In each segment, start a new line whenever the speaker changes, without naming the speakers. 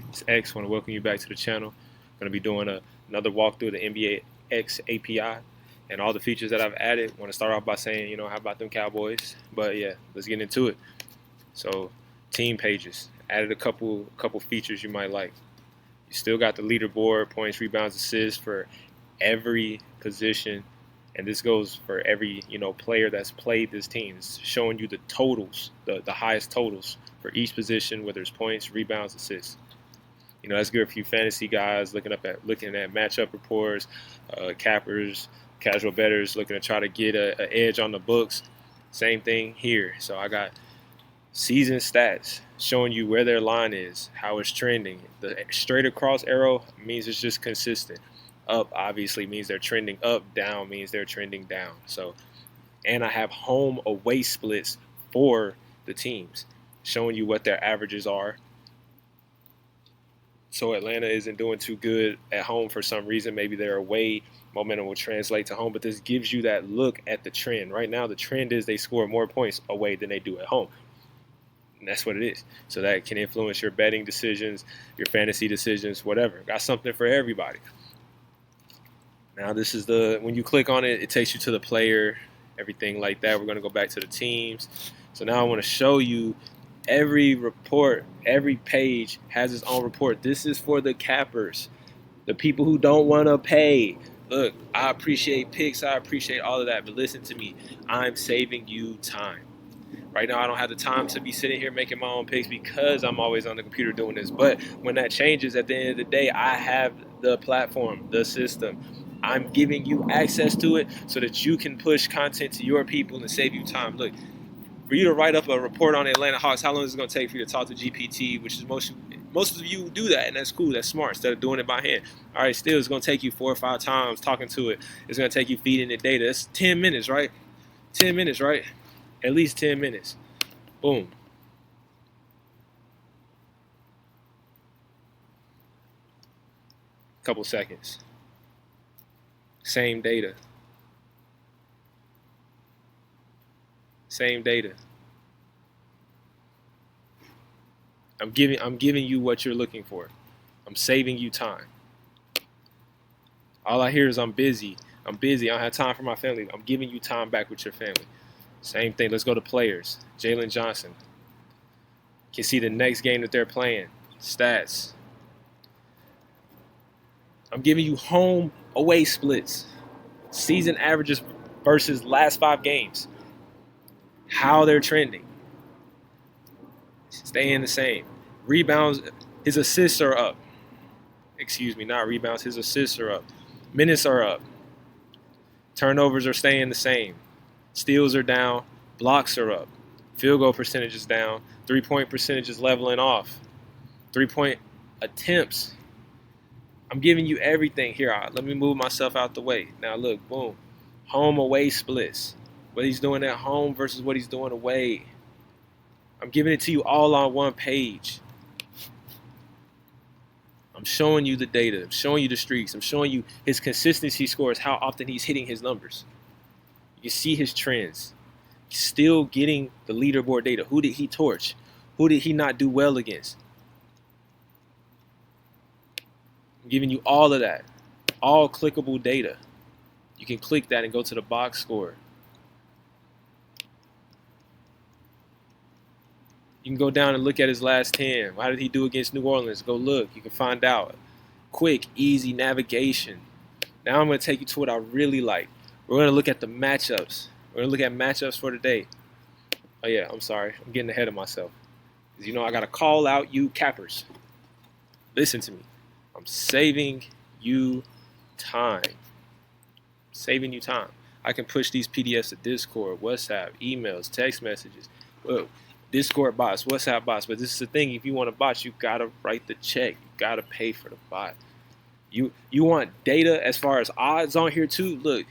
It's X. Want to welcome you back to the channel. Going to be doing another walkthrough of the NBA X API and all the features that I've added. Want to start off by saying, how about them Cowboys? But yeah, let's get into it. So, team pages. Added a couple features you might like. You still got the leaderboard, points, rebounds, assists for every position, and this goes for every player that's played this team. It's showing you the totals, the highest totals for each position, whether it's points, rebounds, assists. That's good for you fantasy guys looking at matchup reports, cappers, casual bettors looking to try to get an edge on the books. Same thing here. So I got season stats showing you where their line is, how it's trending. The straight across arrow means it's just consistent. Up obviously means they're trending up. Down means they're trending down. So, and I have home away splits for the teams, showing you what their averages are. So Atlanta isn't doing too good at home for some reason. Maybe their away momentum will translate to home, but this gives you that look at the trend. Right now, the trend is they score more points away than they do at home. And that's what it is. So that can influence your betting decisions, your fantasy decisions, whatever. Got something for everybody. Now this is when you click on it, it takes you to the player, everything like that. We're going to go back to the teams. So now I want to show you every report, every page has its own report. This is for the cappers, the people who don't want to pay. Look, I appreciate picks. I appreciate all of that. But listen to me. I'm saving you time. Right now, I don't have the time to be sitting here making my own picks because I'm always on the computer doing this. But when that changes, at the end of the day, I have the platform, the system. I'm giving you access to it so that you can push content to your people and save you time. Look, for you to write up a report on the Atlanta Hawks, how long is it going to take for you to talk to GPT, which is most of you do that, and that's cool, that's smart, instead of doing it by hand. All right, still, it's going to take you 4 or 5 times talking to it. It's going to take you feeding it data. That's 10 minutes, right? 10 minutes, right? At least 10 minutes. Boom. Couple seconds. Same data. Same data. I'm giving you what you're looking for. I'm saving you time. All I hear is I'm busy. I'm busy. I don't have time for my family. I'm giving you time back with your family. Same thing. Let's go to players. Jalen Johnson. You can see the next game that they're playing. Stats. I'm giving you home away splits. Season averages versus last 5 games. How they're trending. Staying the same. Rebounds, his assists are up. Excuse me, not rebounds. His assists are up. Minutes are up. Turnovers are staying the same. Steals are down. Blocks are up. Field goal percentage is down. 3-point percentage is leveling off. 3-point attempts. I'm giving you everything here. Let me move myself out the way. Now look, boom. Home away splits. What he's doing at home versus what he's doing away. I'm giving it to you all on one page. I'm showing you the data. I'm showing you the streaks. I'm showing you his consistency scores, how often he's hitting his numbers. You see his trends. He's still getting the leaderboard data. Who did he torch? Who did he not do well against? I'm giving you all of that. All clickable data. You can click that and go to the box score. You can go down and look at his last 10. How did he do against New Orleans? Go look. You can find out. Quick, easy navigation. Now I'm going to take you to what I really like. We're going to look at the matchups. We're going to look at matchups for today. Oh, yeah, I'm sorry. I'm getting ahead of myself. Because, I got to call out you cappers. Listen to me. I'm saving you time. Saving you time. I can push these PDFs to Discord, WhatsApp, emails, text messages. Well, Discord bots, WhatsApp bots. But this is the thing. If you want a bot, you got to write the check. You got to pay for the bot. You want data as far as odds on here too? Look,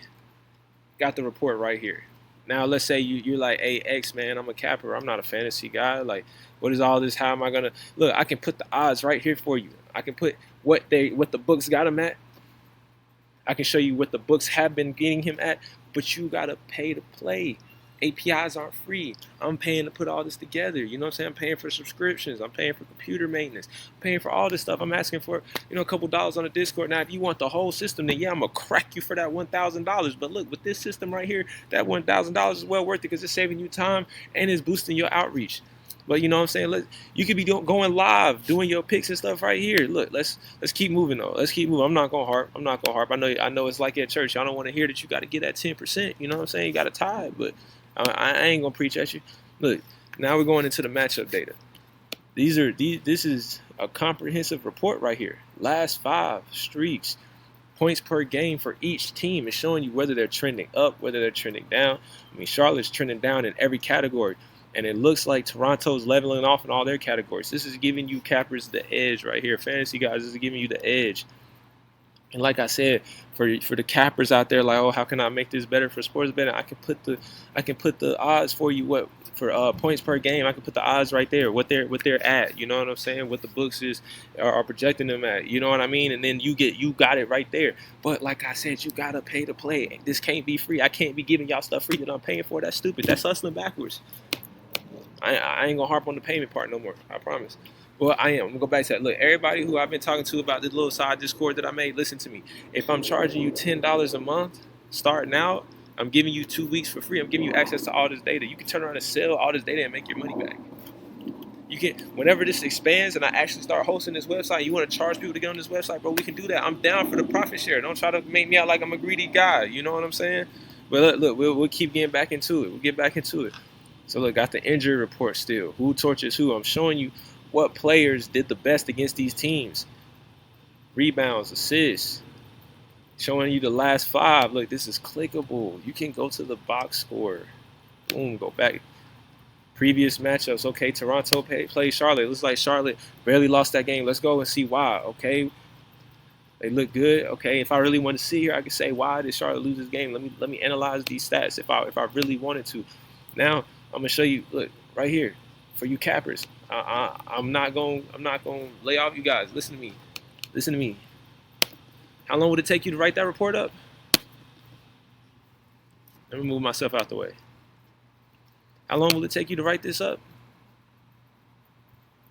got the report right here. Now let's say you're like, hey, X, man, I'm a capper. I'm not a fantasy guy. Like, what is all this? How am I going to look? I can put the odds right here for you. I can put what the books got him at. I can show you what the books have been getting him at, but you got to pay to play. APIs aren't free. I'm paying to put all this together. You know what I'm saying? I'm paying for subscriptions. I'm paying for computer maintenance. I'm paying for all this stuff. I'm asking for, a couple dollars on the Discord. Now, if you want the whole system, then yeah, I'm going to crack you for that $1,000. But look, with this system right here, that $1,000 is well worth it because it's saving you time and it's boosting your outreach. But you know what I'm saying? You could be going live, doing your picks and stuff right here. Look, let's keep moving though. Let's keep moving. I'm not gonna harp. I know it's like at church. Y'all don't want to hear that you got to get that 10%. You know what I'm saying? You got to tithe, but I ain't gonna preach at you. Look, now we're going into the matchup data. This is a comprehensive report right here. Last 5 streaks, points per game for each team. It's showing you whether they're trending up, whether they're trending down. I mean, Charlotte's trending down in every category. And it looks like Toronto's leveling off in all their categories. This is giving you cappers the edge right here. Fantasy guys, this is giving you the edge. And like I said, for the cappers out there, like, oh, how can I make this better for sports betting? I can put the odds for you for points per game. I can put the odds right there, what they're at. You know what I'm saying? What the books are projecting them at. You know what I mean? And then you got it right there. But like I said, you gotta pay to play. This can't be free. I can't be giving y'all stuff free that I'm paying for. That's stupid. That's hustling backwards. I ain't gonna harp on the payment part no more. I promise. Well, I am. I'm gonna go back to that. Look, everybody who I've been talking to about this little side Discord that I made, listen to me. If I'm charging you $10 a month, starting out, I'm giving you 2 weeks for free. I'm giving you access to all this data. You can turn around and sell all this data and make your money back. You can, whenever this expands and I actually start hosting this website, you want to charge people to get on this website, bro, we can do that. I'm down for the profit share. Don't try to make me out like I'm a greedy guy. You know what I'm saying? But look, we'll keep getting back into it. We'll get back into it. So look, got the injury report still. Who torches who? I'm showing you what players did the best against these teams. Rebounds, assists. Showing you the last 5. Look, this is clickable. You can go to the box score. Boom, go back. Previous matchups. Okay, Toronto played Charlotte. It looks like Charlotte barely lost that game. Let's go and see why. Okay, they look good. Okay, if I really want to see here, I can say why did Charlotte lose this game. Let me analyze these stats if I really wanted to. Now I'm gonna show you. Look right here for you cappers. I'm not gonna lay off you guys. Listen to me. Listen to me. How long would it take you to write that report up? Let me move myself out the way. How long will it take you to write this up?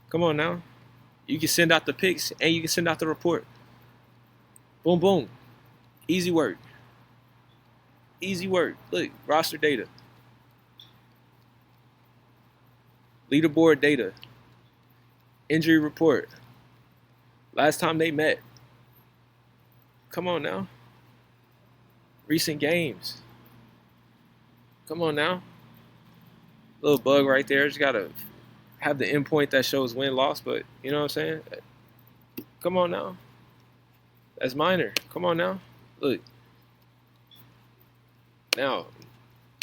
Come on now. You can send out the picks and you can send out the report. Boom, boom. Easy work. Easy work. Look, roster data. Leaderboard data. Injury report. Last time they met. Come on now. Recent games. Come on now. Little bug right there. Just gotta have the endpoint that shows win-loss, but you know what I'm saying? Come on now. That's minor. Come on now. Look. Now,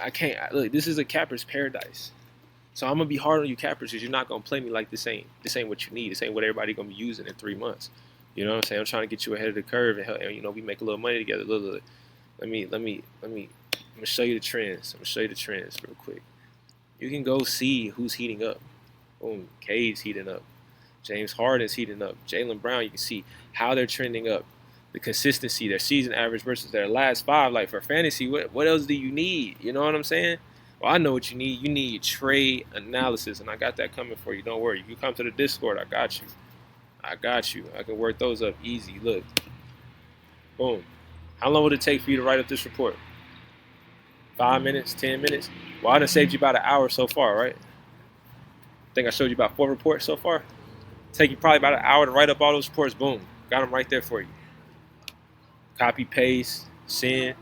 I can't look, this is a capper's paradise. So I'm gonna be hard on you cappers because you're not gonna play me like this ain't what you need. This ain't what everybody gonna be using in 3 months. You know what I'm saying? I'm trying to get you ahead of the curve and we make a little money together. Look. Let me I'm gonna show you the trends. I'm gonna show you the trends real quick. You can go see who's heating up. Boom, Cade's heating up. James Harden's heating up. Jaylen Brown, you can see how they're trending up. The consistency, their season average versus their last 5. Like for fantasy, what else do you need? You know what I'm saying? Well, I know what you need. You need trade analysis, and I got that coming for you. Don't worry. You come to the Discord, I got you. I can work those up easy. Look. Boom. How long would it take for you to write up this report? 5 minutes, 10 minutes? Well, I done saved you about an hour so far, right? I think I showed you about 4 reports so far. Take you probably about an hour to write up all those reports. Boom. Got them right there for you. Copy, paste, send,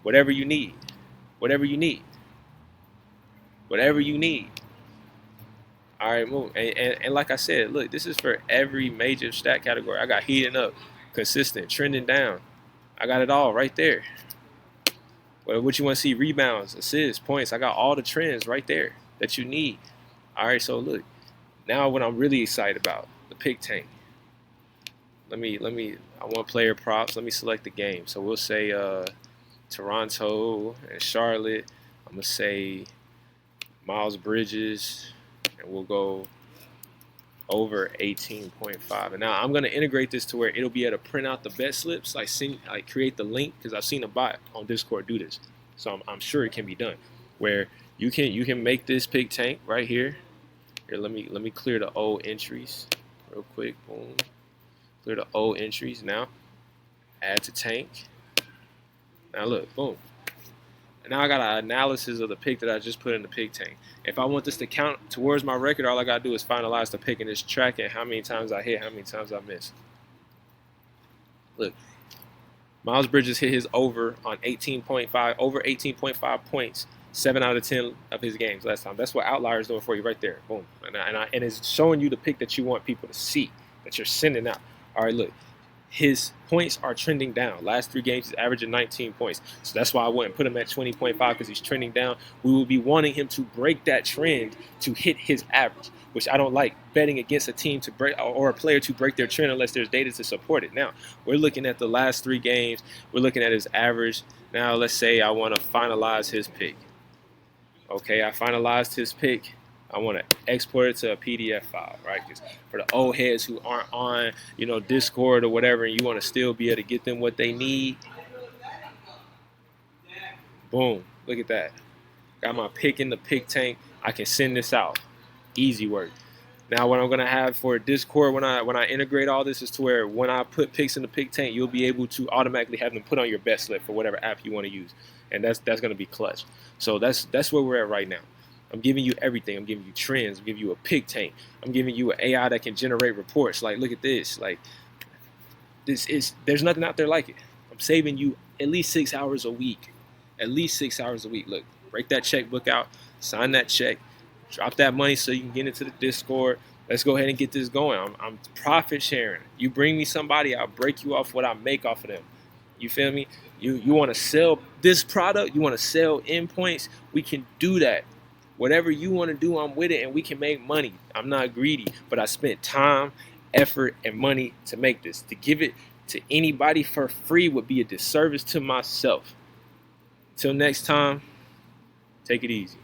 whatever you need. Whatever you need. Whatever you need. All right, move. And like I said, look, this is for every major stat category. I got heating up, consistent, trending down. I got it all right there. Well, what you want to see? Rebounds, assists, points. I got all the trends right there that you need. All right, so look. Now what I'm really excited about, the pick tank. I want player props. Let me select the game. So we'll say Toronto and Charlotte. I'm going to say Miles Bridges, and we'll go over 18.5. And now I'm going to integrate this to where it'll be able to print out the bet slips, like create the link, because I've seen a bot on Discord do this. So I'm sure it can be done. where you can make this pig tank right here. Here, let me clear the old entries real quick. Boom. Clear the old entries. Now add to tank. Now look, boom. Now I got an analysis of the pick that I just put in the pig tank. If I want this to count towards my record, all I gotta do is finalize the pick and just track it, how many times I hit, how many times I miss. Look, Miles Bridges hit his over on 18.5, over 18.5 points, 7 out of 10 of his games last time. That's what Outlier is doing for you right there. Boom. And it's showing you the pick that you want people to see, that you're sending out. All right, look. His points are trending down. Last 3 games, he's averaging 19 points. So that's why I wouldn't put him at 20.5 because he's trending down. We will be wanting him to break that trend to hit his average, which I don't like betting against a team to break or a player to break their trend unless there's data to support it. Now, we're looking at the last 3 games. We're looking at his average. Now, let's say I want to finalize his pick. Okay, I finalized his pick. I want to export it to a PDF file, right? Because for the old heads who aren't on, Discord or whatever, and you want to still be able to get them what they need, boom, look at that. Got my pick in the pick tank. I can send this out. Easy work. Now, what I'm gonna have for Discord when I integrate all this is to where when I put picks in the pick tank, you'll be able to automatically have them put on your bet slip for whatever app you want to use, and that's gonna be clutch. So that's where we're at right now. I'm giving you everything. I'm giving you trends. I'm giving you a pick tank. I'm giving you an AI that can generate reports. Like, look at this. Like, there's nothing out there like it. I'm saving you at least 6 hours a week. At least 6 hours a week. Look, break that checkbook out, sign that check, drop that money so you can get into the Discord. Let's go ahead and get this going. I'm profit sharing. You bring me somebody, I'll break you off what I make off of them. You feel me? You want to sell this product? You want to sell endpoints? We can do that. Whatever you want to do, I'm with it, and we can make money. I'm not greedy, but I spent time, effort, and money to make this. To give it to anybody for free would be a disservice to myself. Till next time, take it easy.